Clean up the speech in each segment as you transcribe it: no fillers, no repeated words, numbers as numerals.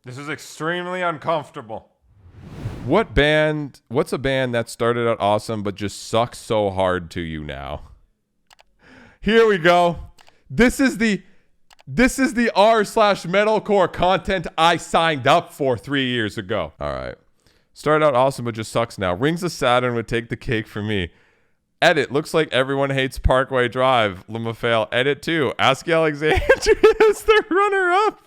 This is extremely uncomfortable. What's a band that started out awesome but just sucks so hard to you now? Here we go. This is the r/metalcore content I signed up for 3 years ago. All right. Started out awesome but just sucks now. Rings of Saturn would take the cake for me. Edit. Looks like everyone hates Parkway Drive. Lamafail. Edit 2. Ask Alexandria is the runner-up.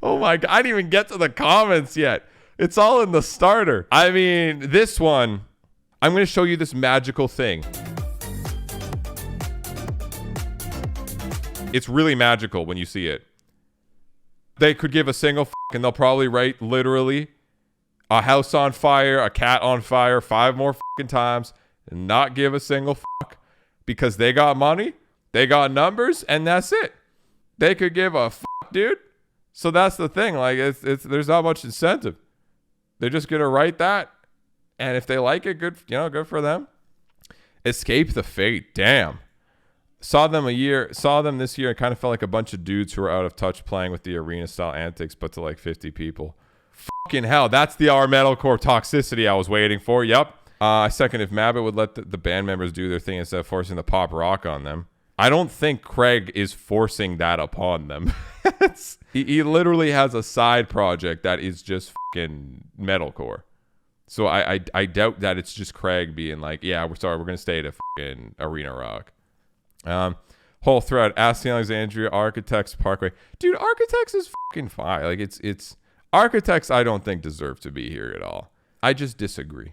Oh my God. I didn't even get to the comments yet. It's all in the starter. I mean, this one, I'm going to show you this magical thing. It's really magical when you see it. They could give a single f*** and they'll probably write literally a house on fire, a cat on fire 5 more f***ing times and not give a single f*** because they got money, they got numbers, and that's it. They could give a f***, dude. So that's the thing. Like, there's not much incentive. They're just going to write that. And if they like it, good for them. Escape the Fate. Damn. Saw them this year and kind of felt like a bunch of dudes who were out of touch playing with the arena style antics, but to like 50 people. Fucking hell. That's the metalcore toxicity I was waiting for. Yep. I second if Mabbott would let the band members do their thing instead of forcing the pop rock on them. I don't think Craig is forcing that upon them. He literally has a side project that is just fucking metalcore. So I doubt that it's just Craig being like, yeah, we're sorry, we're going to stay at a fucking arena rock. Whole thread, Ask the Alexandria, Architects, Parkway. Dude, Architects is fucking fine. Like, it's Architects I don't think deserve to be here at all. I just disagree.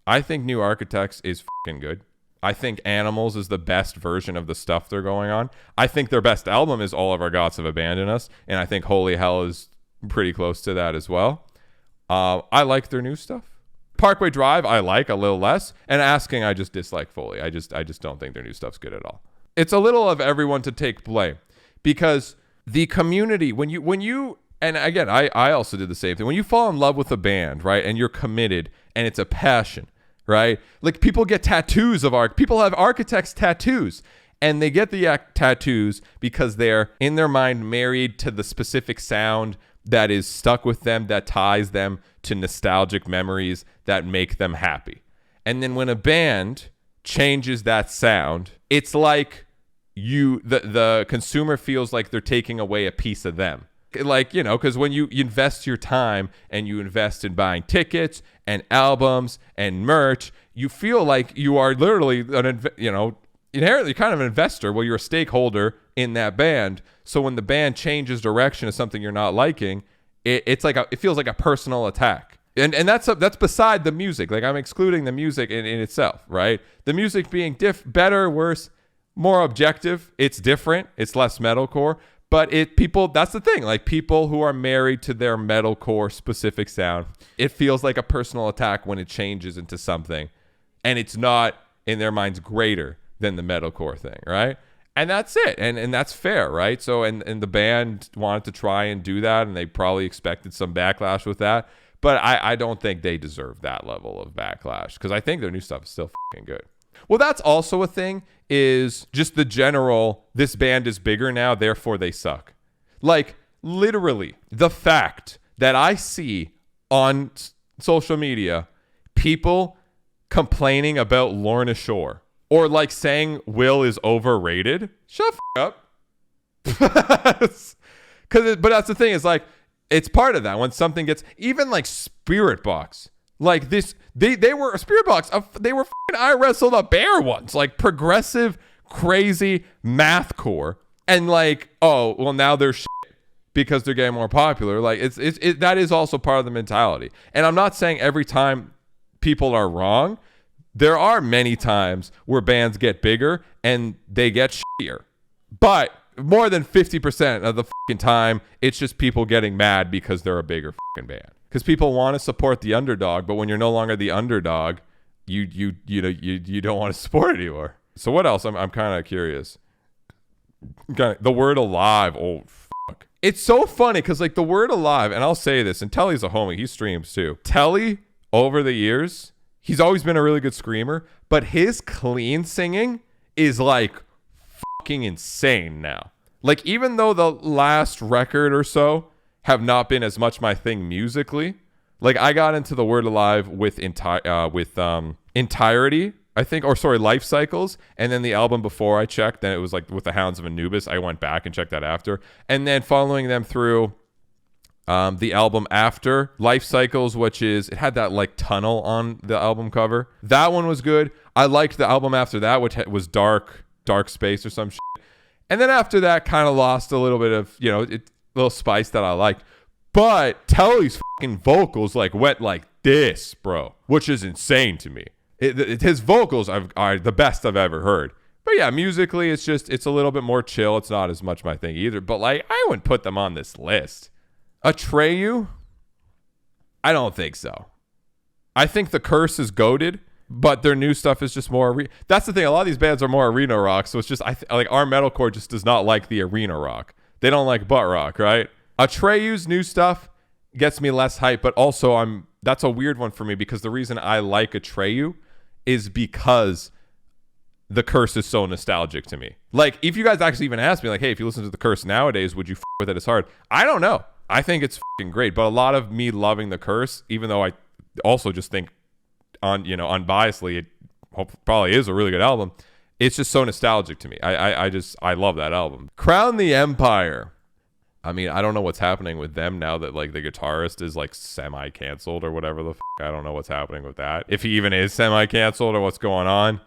I think New Architects is fucking good. I think Animals is the best version of the stuff they're going on. I think their best album is All of Our Gods Have Abandoned Us, and I think Holy Hell is pretty close to that as well. I like their new stuff. Parkway Drive I like a little less, and Asking I just dislike fully. I just don't think their new stuff's good at all. It's a little of everyone to take blame, because the community, when you and again I also did the same thing. When you fall in love with a band, right, and you're committed and it's a passion, right? Like, people get tattoos people have Architects tattoos, and they get the tattoos because they're in their mind married to the specific sound that is stuck with them, that ties them to nostalgic memories that make them happy. And then when a band changes that sound, it's like the consumer feels like they're taking away a piece of them. Like, because when you invest your time and you invest in buying tickets and albums and merch, you feel like you are literally inherently kind of an investor. Well, you're a stakeholder in that band. So when the band changes direction to something you're not liking, it feels like a personal attack. And that's beside the music. Like, I'm excluding the music in itself, right? The music being better, worse, more objective. It's different. It's less metalcore. But that's the thing. Like, people who are married to their metalcore specific sound, it feels like a personal attack when it changes into something, and it's not in their minds greater than the metalcore thing, right? And that's it. And that's fair, right? So and the band wanted to try and do that, and they probably expected some backlash with that. But I don't think they deserve that level of backlash, because I think their new stuff is still fucking good. Well, that's also a thing, is just the general, this band is bigger now, therefore they suck. Like, literally, the fact that I see on social media people complaining about Lorna Shore, or like saying Will is overrated, shut up. But that's the thing, is like, it's part of that. When something gets, even like Spirit Box, like this, they were a Spirit Box. They were I wrestled a bear once, like progressive, crazy mathcore, and like, oh well, now they're shit because they're getting more popular. Like, that is also part of the mentality. And I'm not saying every time people are wrong. There are many times where bands get bigger and they get shittier, but more than 50% of the fucking time, it's just people getting mad because they're a bigger fucking band. Because people want to support the underdog, but when you're no longer the underdog, you don't want to support it anymore. So what else? I'm kind of curious. The word alive. Oh fuck! It's so funny because like the word alive, and I'll say this, and Telly's a homie. He streams too. Telly, over the years, he's always been a really good screamer, but his clean singing is like fucking insane now. Like, even though the last record or so have not been as much my thing musically. Like I got into the Word Alive with Entirety, I think, or sorry, Life Cycles, and then the album before I checked, then it was like with the Hounds of Anubis. I went back and checked that after, and then following them through the album after Life Cycles, which is, it had that like tunnel on the album cover. That one was good. I liked the album after that, which was Dark Space or some shit. And then after that, kind of lost a little bit of, little spice that I liked. But Telly's fucking vocals like went like this, bro, which is insane to me. His vocals are the best I've ever heard. But yeah, musically, it's a little bit more chill. It's not as much my thing either. But like, I wouldn't put them on this list. Atreyu? I don't think so. I think The Curse is goated, but their new stuff is just more. That's the thing. A lot of these bands are more arena rock, so it's just like our metalcore just does not like the arena rock. They don't like butt rock, right? Atreyu's new stuff gets me less hype, but also that's a weird one for me because the reason I like Atreyu is because The Curse is so nostalgic to me. Like, if you guys actually even ask me, like, hey, if you listen to The Curse nowadays, would you with it as hard? I don't know. I think it's fucking great, but a lot of me loving The Curse, even though I also just think unbiasedly, it probably is a really good album. It's just so nostalgic to me. I love that album. Crown the Empire. I mean, I don't know what's happening with them now that like the guitarist is like semi-canceled or whatever the I don't know what's happening with that. If he even is semi-canceled or what's going on.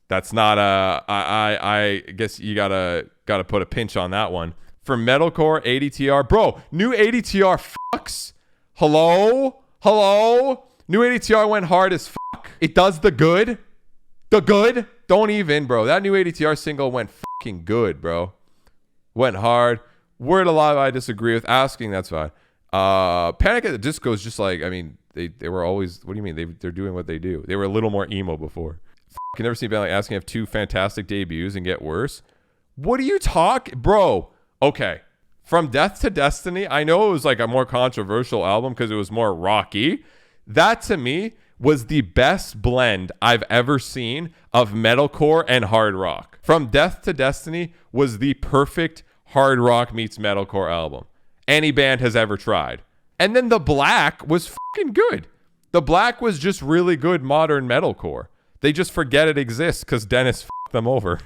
That's not I guess you gotta put a pinch on that one. For metalcore, ADTR, bro, new ADTR fucks. Hello. New ADTR went hard as fuck. It does the good. Don't even, bro. That new ADTR single went fucking good, bro. Went hard. Word Alive, I disagree with. Asking, that's fine. Panic at the Disco is just like, I mean, they were always, what do you mean? They're doing what they do. They were a little more emo before. You never seen a band like Asking have two fantastic debuts and get worse. What are you talking? Bro, okay. From Death to Destiny, I know it was like a more controversial album because it was more rocky. That to me was the best blend I've ever seen of metalcore and hard rock. From Death to Destiny was the perfect hard rock meets metalcore album any band has ever tried. And then The Black was fucking good. The Black was just really good modern metalcore. They just forget it exists because Dennis fucked them over.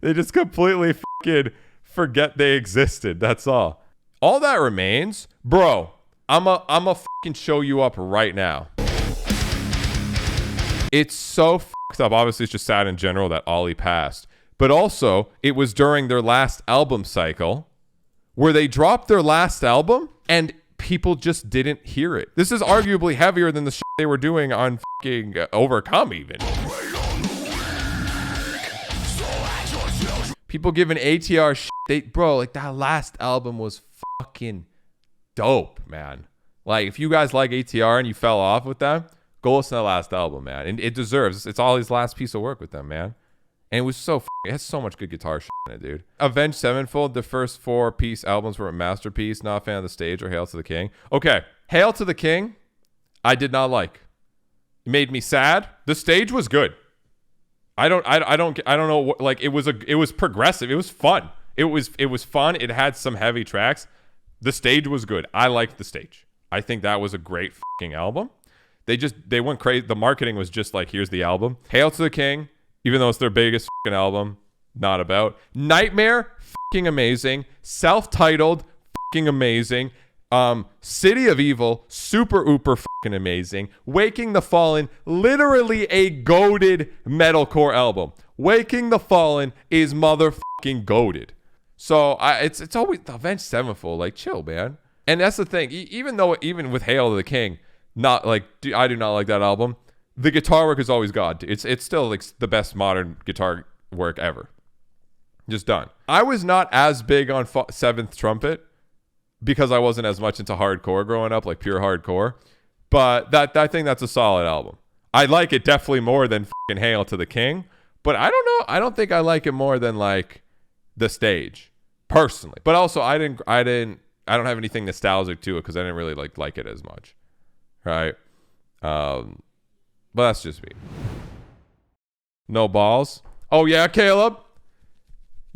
They just completely fucking forget they existed. That's all. All that remains, bro. I'm a fucking show you up right now. It's so fucked up. Obviously, it's just sad in general that Ollie passed. But also, it was during their last album cycle where they dropped their last album and people just didn't hear it. This is arguably heavier than the shit they were doing on fucking Overcome even. People giving ATR shit. Bro, like that last album was fucking dope, man. Like if you guys like ATR and you fell off with them, go listen to the last album, man. And it deserves. It's all his last piece of work with them, man. And it was so it has so much good guitar shit in it, dude. Avenged Sevenfold, the first 4-piece albums were a masterpiece. Not a fan of the stage or Hail to the King. Okay, Hail to the King, I did not like. It made me sad. The stage was good. I don't know what, like it was progressive. It was fun. It was fun. It had some heavy tracks. The stage was good. I liked the stage. I think that was a great fucking album. They went crazy. The marketing was just like, here's the album. Hail to the King, even though it's their biggest fucking album, not about. Nightmare, fucking amazing. Self-titled, fucking amazing. City of Evil, super ooper fucking amazing. Waking the Fallen, literally a goated metalcore album. Waking the Fallen is motherfucking goated. So it's always the Avenged Sevenfold, like chill, man. And that's the thing. Even with Hail to the King, not like I do not like that album. The guitar work is always God. It's still like the best modern guitar work ever. Just done. I was not as big on Seventh Trumpet because I wasn't as much into hardcore growing up, like pure hardcore. But I think that's a solid album. I like it definitely more than fucking Hail to the King. But I don't know. I don't think I like it more than like The Stage, personally. But also I don't have anything nostalgic to it because I didn't really like it as much. Right? But that's just me. No balls. Oh yeah, Caleb.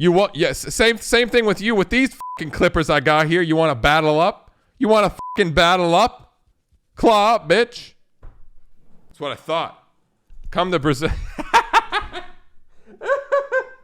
You want, yes, same thing with you with these fucking clippers I got here. You want to battle up? You want to fucking battle up? Claw up, bitch. That's what I thought. Come to Brazil.